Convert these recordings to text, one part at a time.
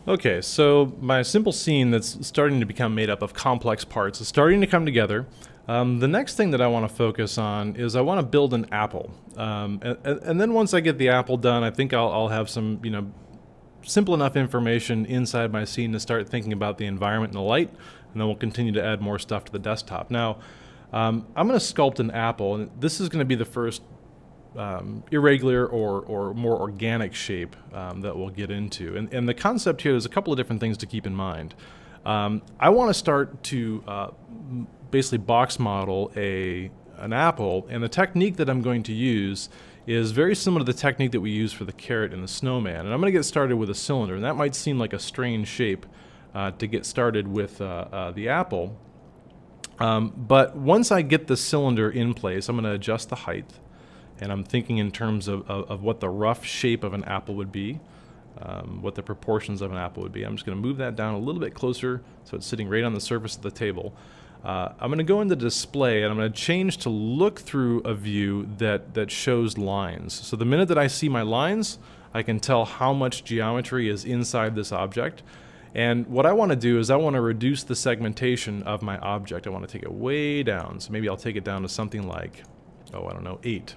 Okay, so my simple scene that's starting to become made up of complex parts is starting to come together. The next thing that I want to focus on is I want to build an apple. And then once I get the apple done, I think I'll have some, simple enough information inside my scene to start thinking about the environment and the light, and then we'll continue to add more stuff to the desktop. Now, I'm going to sculpt an apple, and this is going to be the first irregular or more organic shape that we'll get into. And the concept here, there's a couple of different things to keep in mind. I want to start to basically box model an apple, and the technique that I'm going to use is very similar to the technique that we use for the carrot and the snowman. And I'm going to get started with a cylinder, and that might seem like a strange shape to get started with the apple. But once I get the cylinder in place, I'm going to adjust the height. And I'm thinking in terms of what the rough shape of an apple would be, what the proportions of an apple would be. I'm just going to move that down a little bit closer so it's sitting right on the surface of the table. I'm going to go into display, and I'm going to change to look through a view that shows lines. So the minute that I see my lines, I can tell how much geometry is inside this object. And what I want to do is I want to reduce the segmentation of my object. I want to take it way down. So maybe I'll take it down to something like, oh, I don't know, 8.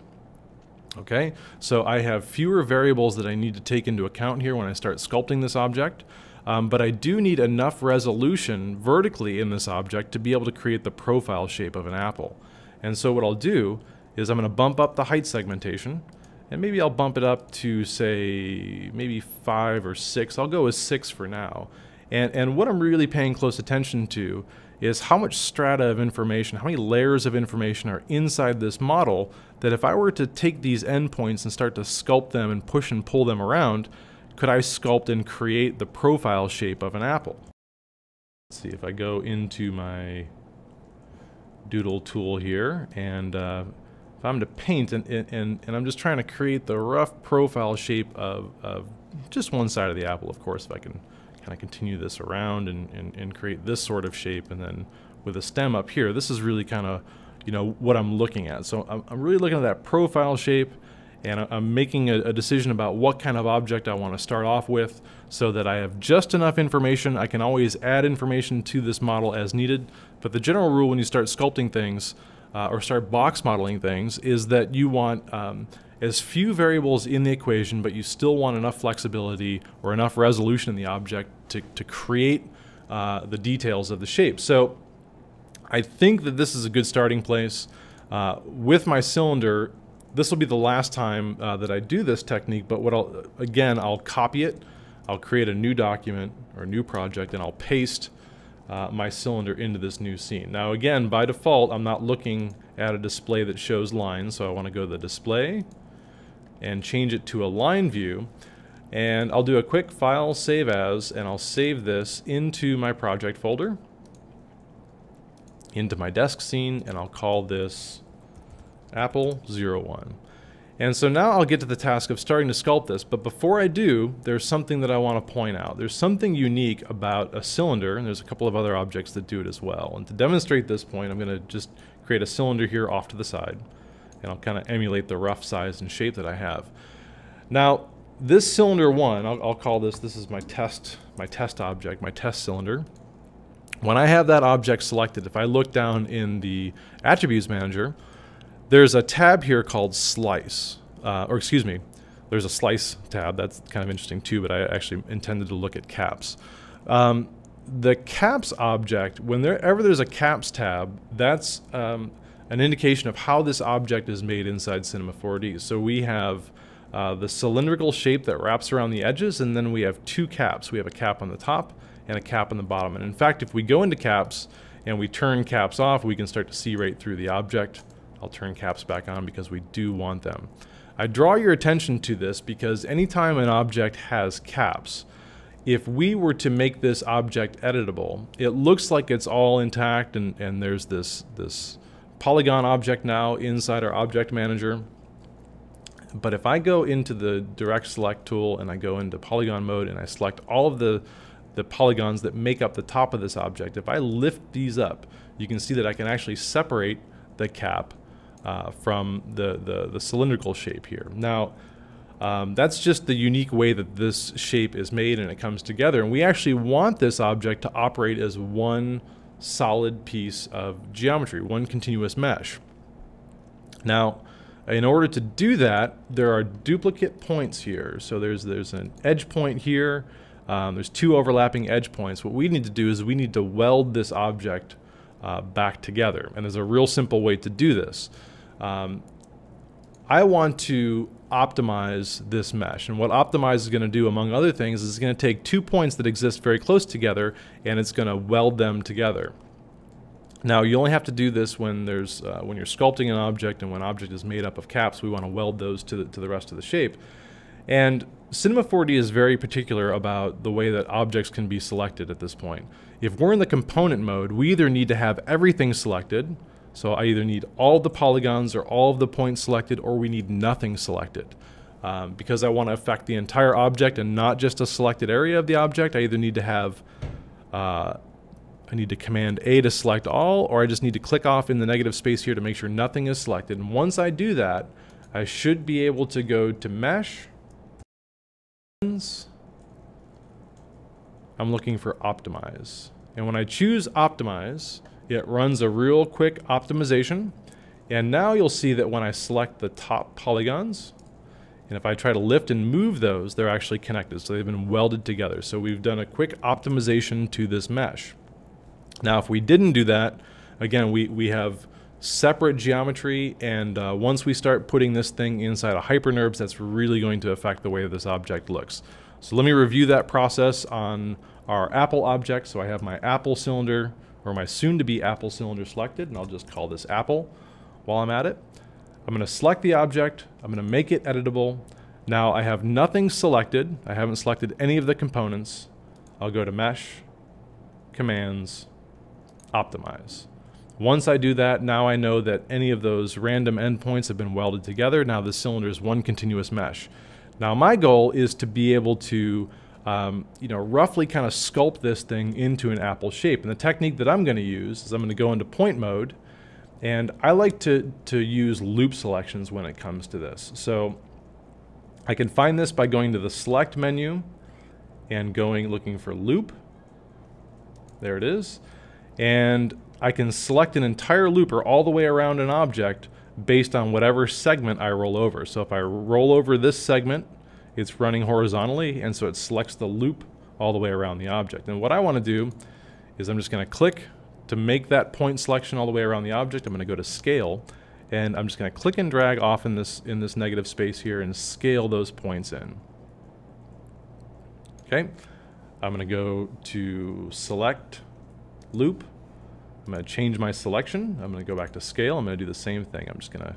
Okay, so I have fewer variables that I need to take into account here when I start sculpting this object, but I do need enough resolution vertically in this object to be able to create the profile shape of an apple. And so what I'll do is I'm going to bump up the height segmentation, and maybe I'll bump it up to, say, maybe 5 or 6. I'll go with 6 for now. And what I'm really paying close attention to is how much strata of information, how many layers of information are inside this model, that if I were to take these endpoints and start to sculpt them and push and pull them around, could I sculpt and create the profile shape of an apple? Let's see if I go into my doodle tool here, and if I'm to paint and I'm just trying to create the rough profile shape of just one side of the apple, of course, if I can kind of continue this around and create this sort of shape, and then with a stem up here, this is really kind of, what I'm looking at. So I'm really looking at that profile shape, and I'm making a decision about what kind of object I want to start off with so that I have just enough information. I can always add information to this model as needed, but the general rule when you start sculpting things or start box modeling things is that you want as few variables in the equation, but you still want enough flexibility or enough resolution in the object to create the details of the shape. So I think that this is a good starting place. With my cylinder, this will be the last time that I do this technique, but I'll copy it, I'll create a new document or a new project, and I'll paste my cylinder into this new scene. Now again, by default, I'm not looking at a display that shows lines, so I want to go to the display and change it to a line view, and I'll do a quick file save as, and I'll save this into my project folder, into my desk scene, and I'll call this Apple01. And so now I'll get to the task of starting to sculpt this, but before I do, there's something that I want to point out. There's something unique about a cylinder, and there's a couple of other objects that do it as well. And to demonstrate this point, I'm going to just create a cylinder here off to the side, and I'll kind of emulate the rough size and shape that I have. Now, this cylinder 1, I'll call this is my test object, my test cylinder. When I have that object selected, if I look down in the Attributes Manager, there's a tab here called Slice, there's a Slice tab. That's kind of interesting too, but I actually intended to look at caps. The caps object, whenever there's a caps tab, that's an indication of how this object is made inside Cinema 4D. So we have the cylindrical shape that wraps around the edges, and then we have two caps. We have a cap on the top and a cap on the bottom. And in fact, if we go into caps and we turn caps off, we can start to see right through the object. I'll turn caps back on because we do want them. I draw your attention to this because anytime an object has caps, if we were to make this object editable, it looks like it's all intact, and there's this polygon object now inside our object manager. But if I go into the direct select tool and I go into polygon mode and I select all of the polygons that make up the top of this object, if I lift these up, you can see that I can actually separate the cap from the cylindrical shape here. Now, That's just the unique way that this shape is made and it comes together. And we actually want this object to operate as one solid piece of geometry, one continuous mesh. Now, in order to do that, there are duplicate points here. So there's an edge point here. There's two overlapping edge points. What we need to do is we need to weld this object back together. And there's a real simple way to do this. I want to optimize this mesh. And what optimize is going to do, among other things, is it's going to take 2 points that exist very close together and it's going to weld them together. Now, you only have to do this when there's when you're sculpting an object and when an object is made up of caps. We want to weld those to the rest of the shape. And Cinema 4D is very particular about the way that objects can be selected at this point. If we're in the component mode, we either need to have everything selected, so I either need all the polygons or all of the points selected, or we need nothing selected. Because I want to affect the entire object and not just a selected area of the object, I either need to have I need to Command A to select all, or I just need to click off in the negative space here to make sure nothing is selected. And once I do that, I should be able to go to Mesh. I'm looking for Optimize. And when I choose Optimize, it runs a real quick optimization. And now you'll see that when I select the top polygons, and if I try to lift and move those, they're actually connected. So they've been welded together. So we've done a quick optimization to this mesh. Now, if we didn't do that, again, we have separate geometry, and once we start putting this thing inside of HyperNURBS, that's really going to affect the way this object looks. So let me review that process on our Apple object. So I have my Apple cylinder, or my soon-to-be Apple cylinder selected, and I'll just call this Apple while I'm at it. I'm going to select the object. I'm going to make it editable. Now I have nothing selected. I haven't selected any of the components. I'll go to Mesh, Commands, Optimize. Once I do that, now I know that any of those random endpoints have been welded together. Now the cylinder is one continuous mesh. Now my goal is to be able to roughly kind of sculpt this thing into an apple shape. And the technique that I'm going to use is I'm going to go into point mode, and I like to use loop selections when it comes to this. So I can find this by going to the select menu and looking for loop. There it is. And I can select an entire loop or all the way around an object based on whatever segment I roll over. So if I roll over this segment, it's running horizontally, and so it selects the loop all the way around the object. And what I want to do is I'm just going to click to make that point selection all the way around the object. I'm going to go to Scale, and I'm just going to click and drag off in this negative space here and scale those points in. Okay, I'm going to go to Select, Loop. I'm going to change my selection. I'm going to go back to Scale. I'm going to do the same thing. I'm just going to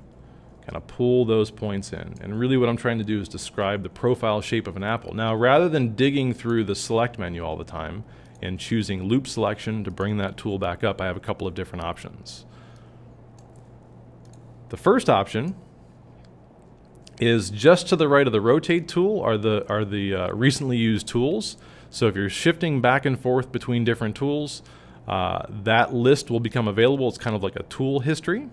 kind of pull those points in. And really what I'm trying to do is describe the profile shape of an apple. Now, rather than digging through the select menu all the time and choosing loop selection to bring that tool back up, I have a couple of different options. The first option is just to the right of the rotate tool are the recently used tools. So if you're shifting back and forth between different tools, that list will become available. It's kind of like a tool history.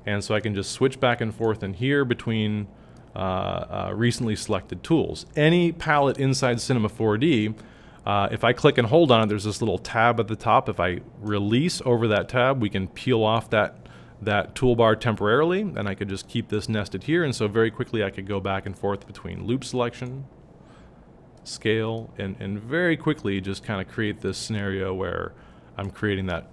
And so I can just switch back and forth in here between recently selected tools. Any palette inside Cinema 4D, if I click and hold on it, there's this little tab at the top. If I release over that tab, we can peel off that toolbar temporarily, and I could just keep this nested here. And so very quickly I could go back and forth between loop selection, scale, and very quickly just kind of create this scenario where I'm creating that,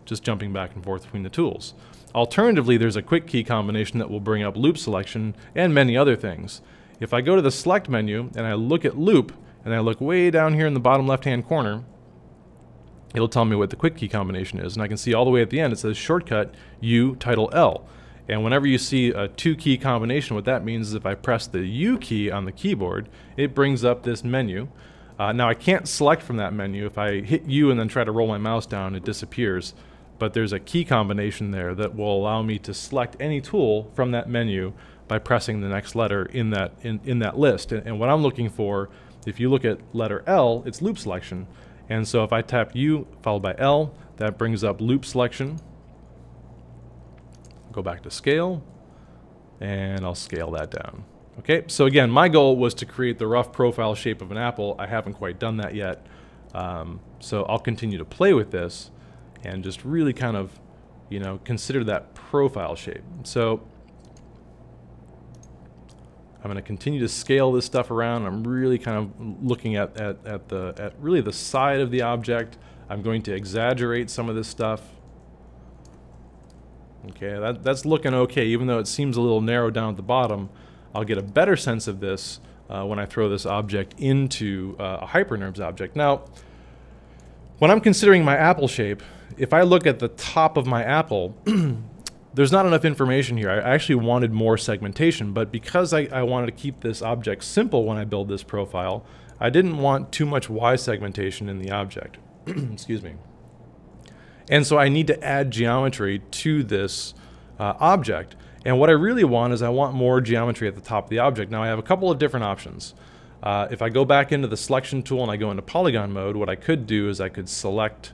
just jumping back and forth between the tools. Alternatively, there's a quick key combination that will bring up loop selection and many other things. If I go to the select menu and I look at loop, and I look way down here in the bottom left-hand corner, it'll tell me what the quick key combination is. And I can see all the way at the end, it says shortcut U title L. And whenever you see a two-key combination, what that means is if I press the U key on the keyboard, it brings up this menu. Now I can't select from that menu. If I hit U and then try to roll my mouse down, it disappears. But there's a key combination there that will allow me to select any tool from that menu by pressing the next letter in that list. And what I'm looking for, if you look at letter L, it's loop selection. And so if I tap U followed by L, that brings up loop selection. Go back to scale, and I'll scale that down. Okay, so again, my goal was to create the rough profile shape of an apple. I haven't quite done that yet. So I'll continue to play with this and just really kind of, you know, consider that profile shape. So I'm going to continue to scale this stuff around. I'm really kind of looking at really the side of the object. I'm going to exaggerate some of this stuff. Okay, that's looking okay, even though it seems a little narrow down at the bottom. I'll get a better sense of this when I throw this object into a HyperNerbs object. Now, when I'm considering my apple shape, if I look at the top of my apple, there's not enough information here. I actually wanted more segmentation, but because I wanted to keep this object simple when I build this profile, I didn't want too much Y segmentation in the object. Excuse me. And so I need to add geometry to this object. And what I really want is I want more geometry at the top of the object. Now I have a couple of different options. If I go back into the selection tool and I go into polygon mode, what I could do is I could select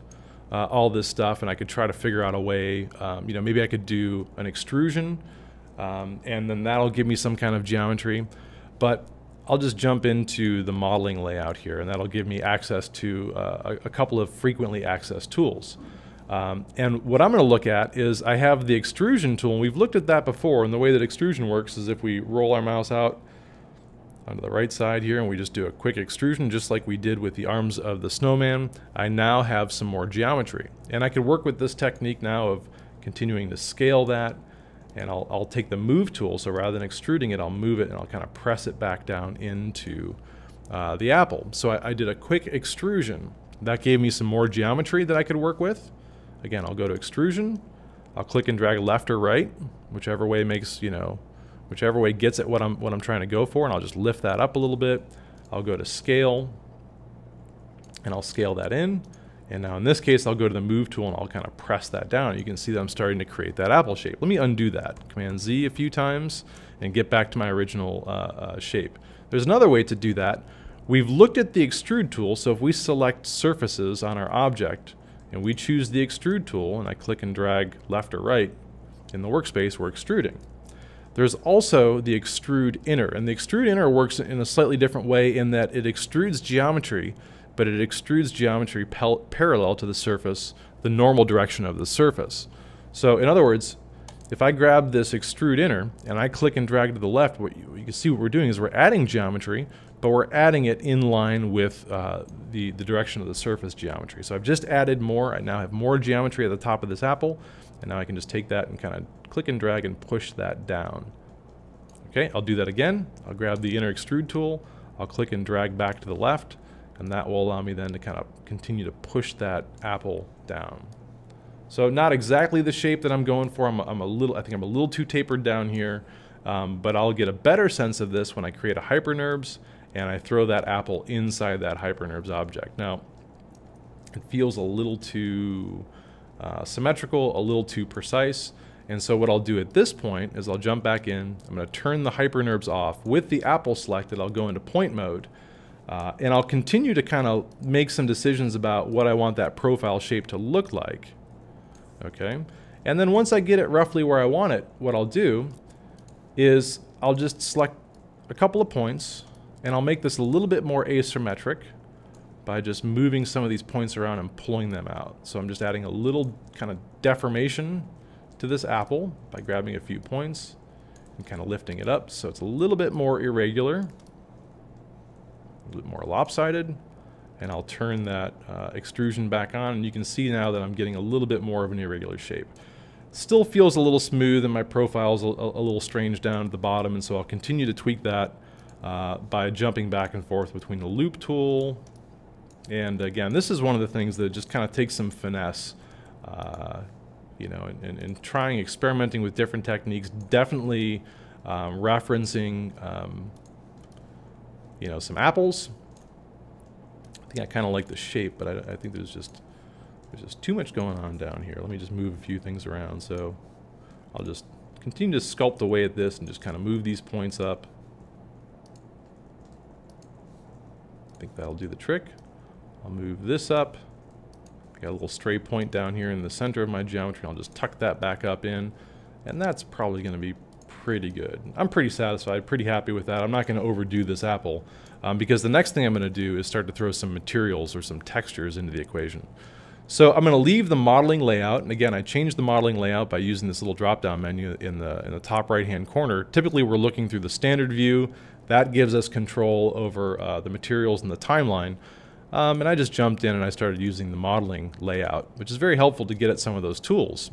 all this stuff and I could try to figure out a way, you know, maybe I could do an extrusion and then that'll give me some kind of geometry. But I'll just jump into the modeling layout here and that'll give me access to a couple of frequently accessed tools. And what I'm going to look at is I have the extrusion tool, and we've looked at that before, and the way that extrusion works is if we roll our mouse out onto the right side here and we just do a quick extrusion just like we did with the arms of the snowman, I now have some more geometry. And I can work with this technique now of continuing to scale that, and I'll take the move tool, so rather than extruding it, I'll move it and I'll kind of press it back down into the apple. So I did a quick extrusion. That gave me some more geometry that I could work with. Again, I'll go to extrusion, I'll click and drag left or right, whichever way makes, you know, whichever way gets at what I'm trying to go for, and I'll just lift that up a little bit. I'll go to scale, and I'll scale that in. And now in this case, I'll go to the move tool and I'll kind of press that down. You can see that I'm starting to create that apple shape. Let me undo that. Command Z a few times and get back to my original shape. There's another way to do that. We've looked at the extrude tool, so if we select surfaces on our object, and we choose the extrude tool, and I click and drag left or right in the workspace, we're extruding. There's also the extrude inner, and the extrude inner works in a slightly different way in that it extrudes geometry, but it extrudes geometry parallel to the surface, the normal direction of the surface. So in other words, if I grab this extrude inner and I click and drag to the left, what you can see what we're doing is we're adding geometry, but we're adding it in line with the direction of the surface geometry. So I've just added more. I now have more geometry at the top of this apple, and now I can just take that and kind of click and drag and push that down. Okay, I'll do that again. I'll grab the inner extrude tool, I'll click and drag back to the left, and that will allow me then to kind of continue to push that apple down. So not exactly the shape that I'm going for. I think I'm a little too tapered down here, but I'll get a better sense of this when I create a HyperNerbs and I throw that apple inside that HyperNerbs object. Now, it feels a little too symmetrical, a little too precise, and so what I'll do at this point is I'll jump back in, I'm going to turn the HyperNerbs off. With the apple selected, I'll go into point mode, and I'll continue to kind of make some decisions about what I want that profile shape to look like. Okay, and then once I get it roughly where I want it, what I'll do is I'll just select a couple of points, and I'll make this a little bit more asymmetric by just moving some of these points around and pulling them out. So I'm just adding a little kind of deformation to this apple by grabbing a few points and kind of lifting it up so it's a little bit more irregular, a little bit more lopsided. And I'll turn that extrusion back on, and you can see now that I'm getting a little bit more of an irregular shape. Still feels a little smooth, and my profile's a little strange down at the bottom, and so I'll continue to tweak that by jumping back and forth between the loop tool. And again, this is one of the things that just kind of takes some finesse, you know, and trying, experimenting with different techniques, definitely referencing, you know, some apples. I think I kind of like the shape, but I think there's just too much going on down here. Let me just move a few things around. So I'll just continue to sculpt away at this and just kind of move these points up. I think that'll do the trick. I'll move this up. I got a little stray point down here in the center of my geometry. I'll just tuck that back up in, and that's probably going to be pretty good. I'm pretty satisfied, pretty happy with that. I'm not going to overdo this apple because the next thing I'm going to do is start to throw some materials or some textures into the equation. So I'm going to leave the modeling layout, and again, I changed the modeling layout by using this little drop-down menu in the top right-hand corner. Typically, we're looking through the standard view. That gives us control over the materials and the timeline. And I just jumped in and I started using the modeling layout, which is very helpful to get at some of those tools.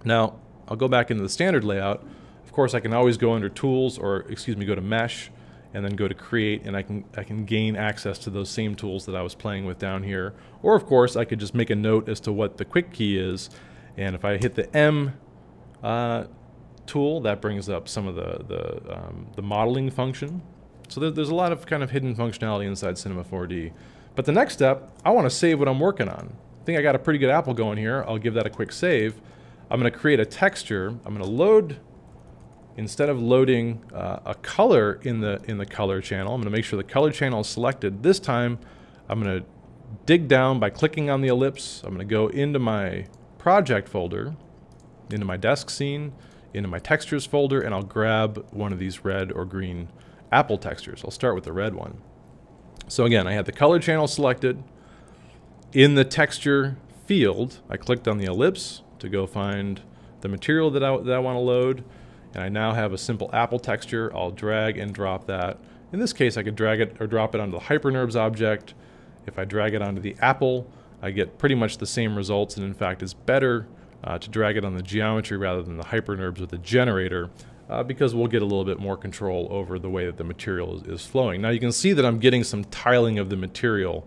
Now, I'll go back into the standard layout. Of course, I can always go under Tools, or excuse me, go to Mesh, and then go to Create, and I can gain access to those same tools that I was playing with down here. Or of course, I could just make a note as to what the quick key is, and if I hit the M tool, that brings up some of the modeling function. So there's a lot of kind of hidden functionality inside Cinema 4D. But the next step, I want to save what I'm working on. I think I got a pretty good apple going here. I'll give that a quick save. I'm going to create a texture. I'm going to load. Instead of loading a color in the color channel, I'm going to make sure the color channel is selected. This time, I'm going to dig down by clicking on the ellipse. I'm going to go into my project folder, into my desk scene, into my textures folder, and I'll grab one of these red or green apple textures. I'll start with the red one. So again, I had the color channel selected. In the texture field, I clicked on the ellipse to go find the material that I want to load. And I now have a simple apple texture. I'll drag and drop that. In this case, I could drag it or drop it onto the HyperNURBS object. If I drag it onto the apple, I get pretty much the same results, and in fact, it's better to drag it on the geometry rather than the HyperNURBS with the generator because we'll get a little bit more control over the way that the material is flowing. Now you can see that I'm getting some tiling of the material.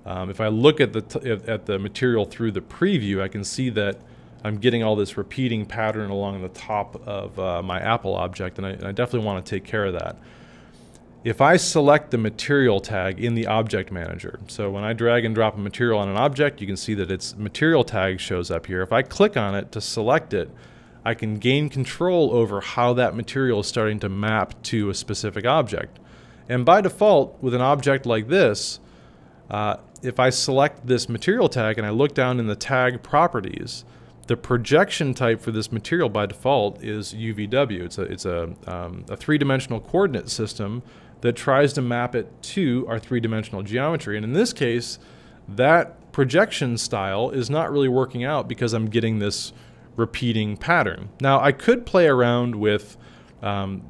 If I look at the material through the preview, I can see that I'm getting all this repeating pattern along the top of my apple object, and I definitely want to take care of that. If I select the material tag in the object manager, so when I drag and drop a material on an object, you can see that its material tag shows up here. If I click on it to select it, I can gain control over how that material is starting to map to a specific object. And by default, with an object like this, if I select this material tag and I look down in the tag properties, the projection type for this material by default is UVW. It's a three-dimensional coordinate system that tries to map it to our three-dimensional geometry. And in this case, that projection style is not really working out because I'm getting this repeating pattern. Now, I could play around with the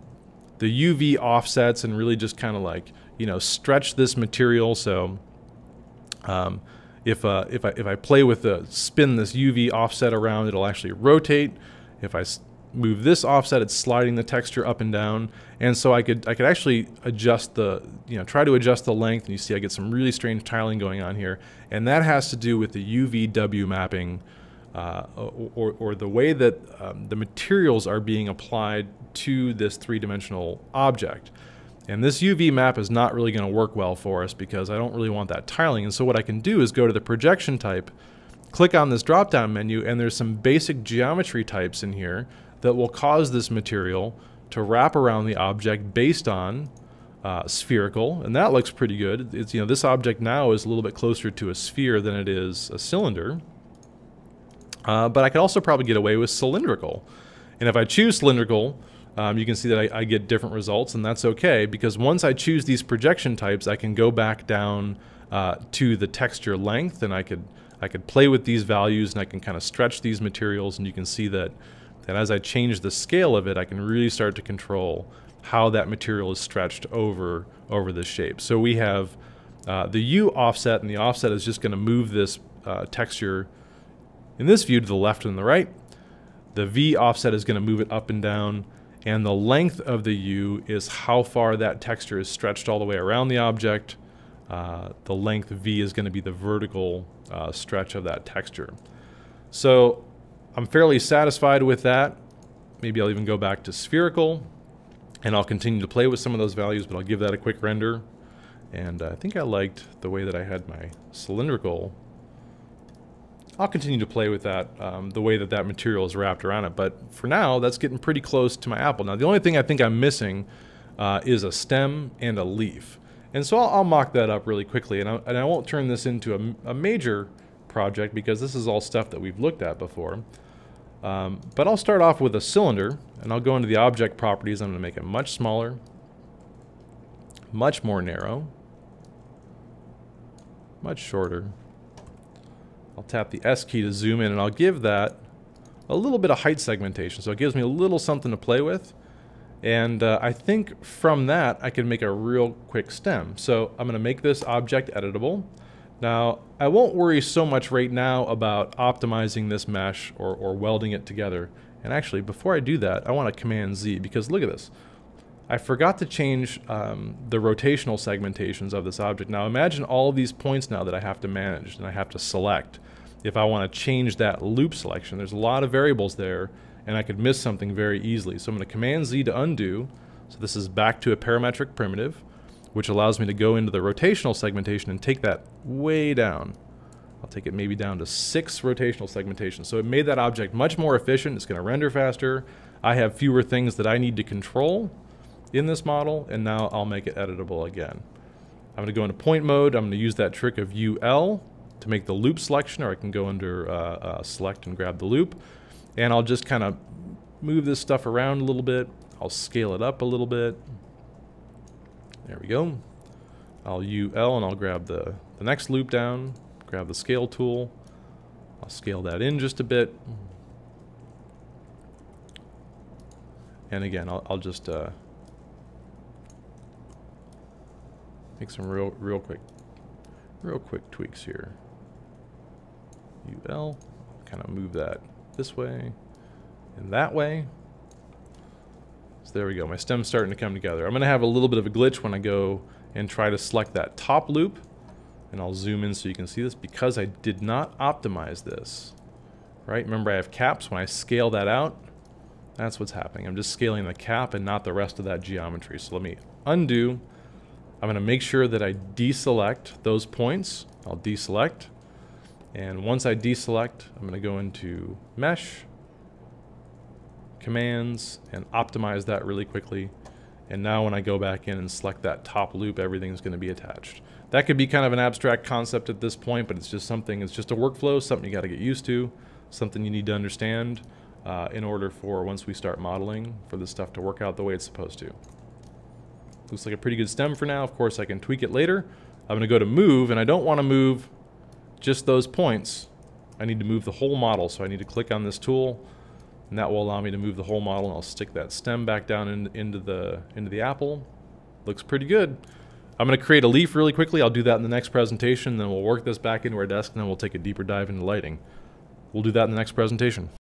UV offsets and really just kind of like, you know, stretch this material. So if I play with spin this UV offset around, it'll actually rotate. If I move this offset, it's sliding the texture up and down. And so I could actually adjust try to adjust the length, and you see I get some really strange tiling going on here. And that has to do with the UVW mapping or the way that the materials are being applied to this three-dimensional object. And this UV map is not really going to work well for us because I don't really want that tiling. And so what I can do is go to the projection type, click on this drop-down menu, and there's some basic geometry types in here that will cause this material to wrap around the object based on spherical, and that looks pretty good. It's, you know, this object now is a little bit closer to a sphere than it is a cylinder. But I could also probably get away with cylindrical. And if I choose cylindrical, you can see that I get different results, and that's okay because once I choose these projection types, I can go back down to the texture length, and I could play with these values, and I can kind of stretch these materials, and you can see that as I change the scale of it, I can really start to control how that material is stretched over this shape. So we have the U offset, and the offset is just going to move this texture in this view to the left and the right. The V offset is going to move it up and down. And the length of the U is how far that texture is stretched all the way around the object. The length V is going to be the vertical stretch of that texture. So I'm fairly satisfied with that. Maybe I'll even go back to spherical, and I'll continue to play with some of those values, but I'll give that a quick render. And I think I liked the way that I had my cylindrical. I'll continue to play with that, the way that material is wrapped around it. But for now, that's getting pretty close to my apple. Now, the only thing I think I'm missing is a stem and a leaf. And so I'll mock that up really quickly. And I won't turn this into a major project because this is all stuff that we've looked at before. But I'll start off with a cylinder. And I'll go into the object properties. I'm going to make it much smaller, much more narrow, much shorter. I'll tap the S key to zoom in, and I'll give that a little bit of height segmentation. So it gives me a little something to play with. And I think from that, I can make a real quick stem. So I'm going to make this object editable. Now, I won't worry so much right now about optimizing this mesh or welding it together. And actually, before I do that, I want to Command Z, because look at this. I forgot to change the rotational segmentations of this object. Now imagine all of these points now that I have to manage and I have to select. If I want to change that loop selection, there's a lot of variables there, and I could miss something very easily. So I'm going to Command Z to undo. So this is back to a parametric primitive, which allows me to go into the rotational segmentation and take that way down. I'll take it maybe down to 6 rotational segmentations. So it made that object much more efficient. It's going to render faster. I have fewer things that I need to control in this model, and now I'll make it editable again. I'm going to go into point mode. I'm going to use that trick of UL to make the loop selection, or I can go under select and grab the loop. And I'll just kind of move this stuff around a little bit. I'll scale it up a little bit. There we go. I'll UL and I'll grab the next loop down, grab the scale tool. I'll scale that in just a bit. And again, I'll just make some real quick tweaks here. UL, kind of move that this way and that way. So there we go. My stem's starting to come together. I'm going to have a little bit of a glitch when I go and try to select that top loop, and I'll zoom in so you can see this because I did not optimize this. Right? Remember, I have caps. When I scale that out, that's what's happening. I'm just scaling the cap and not the rest of that geometry. So let me undo. I'm going to make sure that I deselect those points. I'll deselect. And once I deselect, I'm going to go into Mesh, Commands, and optimize that really quickly. And now when I go back in and select that top loop, everything's going to be attached. That could be kind of an abstract concept at this point, but it's just something, it's just a workflow, something you got to get used to, something you need to understand in order for, once we start modeling, for this stuff to work out the way it's supposed to. Looks like a pretty good stem for now. Of course, I can tweak it later. I'm going to go to Move, and I don't want to move just those points. I need to move the whole model, so I need to click on this tool, and that will allow me to move the whole model. And I'll stick that stem back down into the apple. Looks pretty good. I'm going to create a leaf really quickly. I'll do that in the next presentation, then we'll work this back into our desk, and then we'll take a deeper dive into lighting. We'll do that in the next presentation.